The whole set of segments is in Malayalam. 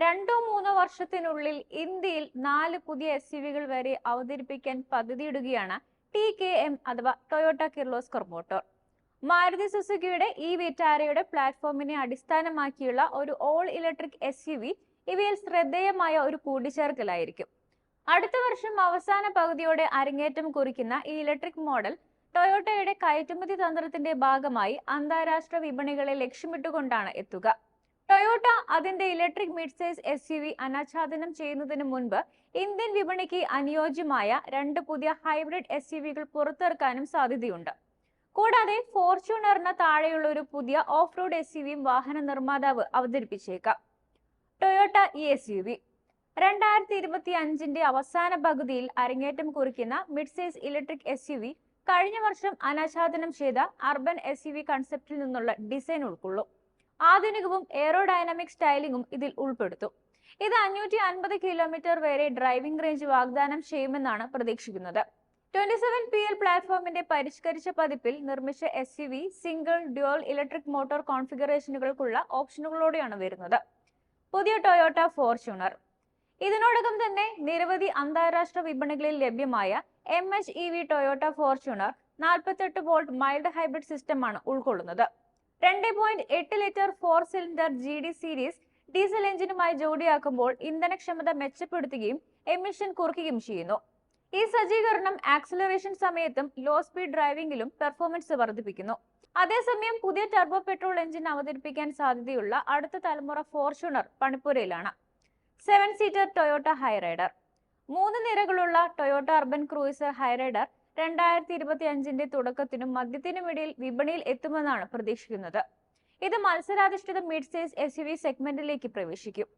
2-3 വർഷത്തിനുള്ളിൽ ഇന്ത്യയിൽ 4 പുതിയ SUV-കൾ വരെ അവതരിപ്പിക്കാൻ പദ്ധതിയിടുകയാണ് TKM അഥവാ ടൊയോട്ട കിർലോസ്കർ മോട്ടോർ. മാരുതി സുസുക്കിയുടെ വിറ്റാരയുടെ പ്ലാറ്റ്ഫോമിനെ അടിസ്ഥാനമാക്കിയുള്ള ഒരു ഓൾ ഇലക്ട്രിക് SUV ഇവയിൽ ശ്രദ്ധേയമായ ഒരു കൂട്ടിച്ചേർക്കലായിരിക്കും. അടുത്ത വർഷം അവസാന പകുതിയോടെ അരങ്ങേറ്റം കുറിക്കുന്ന ഈ ഇലക്ട്രിക് മോഡൽ ടൊയോട്ടയുടെ കയറ്റുമതി തന്ത്രത്തിന്റെ ഭാഗമായി അന്താരാഷ്ട്ര വിപണികളെ ലക്ഷ്യമിട്ടുകൊണ്ടാണ് എത്തുക. ടൊയോട്ട അതിന്റെ ഇലക്ട്രിക് മിഡ് സൈസ് SUV അനാച്ഛാദനം ചെയ്യുന്നതിന് മുൻപ് ഇന്ത്യൻ വിപണിക്ക് അനുയോജ്യമായ 2 പുതിയ ഹൈബ്രിഡ് SUV-കൾ പുറത്തിറക്കാനും സാധ്യതയുണ്ട്. കൂടാതെ ഫോർച്യൂണറിന് താഴെയുള്ള ഒരു പുതിയ ഓഫ് റോഡ് SUV-യും വാഹന നിർമ്മാതാവ് അവതരിപ്പിച്ചേക്കാം. ടൊയോട്ട SUV 2025-ന്റെ അവസാന പകുതിയിൽ അരങ്ങേറ്റം കുറിക്കുന്ന മിഡ് സൈസ് ഇലക്ട്രിക് SUV കഴിഞ്ഞ വർഷം അനാച്ഛാദനം ചെയ്ത അർബൻ SUV കൺസെപ്റ്റിൽ നിന്നുള്ള ഡിസൈൻ ഉൾക്കൊള്ളും. ആധുനികവും എയറോഡൈനാമിക് സ്റ്റൈലിംഗും ഇതിൽ ഉൾപ്പെടുത്തും. ഇത് 550 കിലോമീറ്റർ വരെ ഡ്രൈവിംഗ് റേഞ്ച് വാഗ്ദാനം ചെയ്യുമെന്നാണ് പ്രതീക്ഷിക്കുന്നത്. 27PL പ്ലാറ്റ്ഫോമിന്റെ പരിഷ്കരിച്ച പതിപ്പിൽ നിർമ്മിച്ച SUV single dual electric motor കോൺഫിഗറേഷനുകൾക്കുള്ള ഓപ്ഷനുകളോടെയാണ് വരുന്നത്. പുതിയ ടൊയോട്ട ഫോർച്യൂണർ ഇതിനോടകം തന്നെ നിരവധി അന്താരാഷ്ട്ര വിപണികളിൽ ലഭ്യമായ MHEV Toyota Fortuner 48 volt mild hybrid സിസ്റ്റമാണ് ഉൾക്കൊള്ളുന്നത്. 2.8 litre 4 cylinder GD series diesel എഞ്ചിനുമായി ജോഡിയാക്കുമ്പോൾ ഇന്ധനക്ഷമത മെച്ചപ്പെടുത്തുകയും എമിഷൻ കുറയ്ക്കുകയും ചെയ്യുന്നു. ഈ സജ്ജീകരണം ആക്സിലറേഷൻ സമയത്തും ലോ സ്പീഡ് ഡ്രൈവിംഗിലും പെർഫോമൻസ് വർദ്ധിപ്പിക്കുന്നു. അതേസമയം പുതിയ ടർബോ പെട്രോൾ എഞ്ചിൻ അവതരിപ്പിക്കാൻ സാധ്യതയുള്ള അടുത്ത തലമുറ ഫോർച്യൂണർ പണിപ്പുരയിലാണ്. 7 സീറ്റർ ടൊയോട്ട ഹൈറൈഡർ 3 നിരകളുള്ള ടൊയോട്ട അർബൻ ക്രൂയിസർ ഹൈറൈഡർ 2025-ന്റെ തുടക്കത്തിനും മധ്യത്തിനുമിടയിൽ വിപണിയിൽ എത്തുമെന്നാണ് പ്രതീക്ഷിക്കുന്നത്. ഇത് മത്സരാധിഷ്ഠിത മിഡ് സൈസ് SUV സെഗ്മെന്റിലേക്ക് പ്രവേശിക്കും.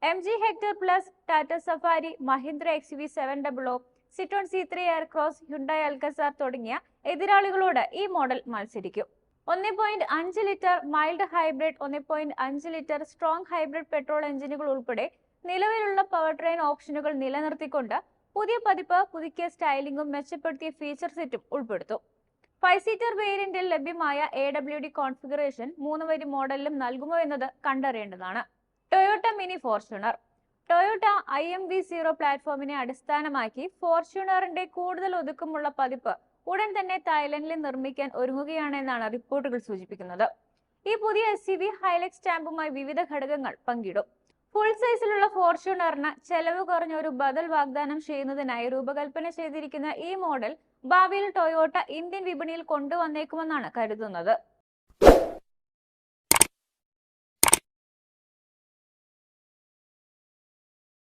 MG Hector plus, Tata Safari, Mahindra XUV700, Citroen C3 Aircross, Hyundai Alcazar തുടങ്ങിയ എതിരാളികളോട് ഈ മോഡൽ മത്സരിക്കും. 1.5 litre mild hybrid, 1.5 litre strong hybrid petrol എഞ്ചിനുകൾ ഉൾപ്പെടെ നിലവിലുള്ള പവർ ട്രെയിൻ ഓപ്ഷനുകൾ നിലനിർത്തിക്കൊണ്ട് പുതിയ പതിപ്പ് പുതുക്കിയ സ്റ്റൈലിംഗും മെച്ചപ്പെടുത്തിയ ഫീച്ചർ സെറ്റും ഉൾപ്പെടുത്തും. 5 സീറ്റർ വേരിയന്റിൽ ലഭ്യമായ AWD കോൺഫിഗറേഷൻ 3 വരി മോഡലിലും നൽകുമോ എന്നത് കണ്ടറിയേണ്ടതാണ്. Toyota mini Fortuner Toyota IMV0 പ്ലാറ്റ്ഫോമിനെ അടിസ്ഥാനമാക്കി ഫോർച്യൂണറിന്റെ കൂടുതൽ ഒതുക്കമുള്ള പതിപ്പ് ഉടൻ തന്നെ തായ്ലൻഡിൽ നിർമ്മിക്കാൻ ഒരുങ്ങുകയാണെന്നാണ് റിപ്പോർട്ടുകൾ സൂചിപ്പിക്കുന്നത്. ഈ പുതിയ SUV ഹൈലക്സ് സ്റ്റാമ്പുമായി വിവിധ ഘടകങ്ങൾ പങ്കിടും. ഫുൾ സൈസിലുള്ള ഫോർച്യൂണറിന് ചെലവ് കുറഞ്ഞ ഒരു ബദൽ വാഗ്ദാനം ചെയ്യുന്നതിനായി രൂപകൽപ്പന ചെയ്തിരിക്കുന്ന ഈ മോഡൽ ഭാവിയിൽ ടൊയോട്ട ഇന്ത്യൻ വിപണിയിൽ കൊണ്ടുവന്നേക്കുമെന്നാണ് കരുതുന്നത്.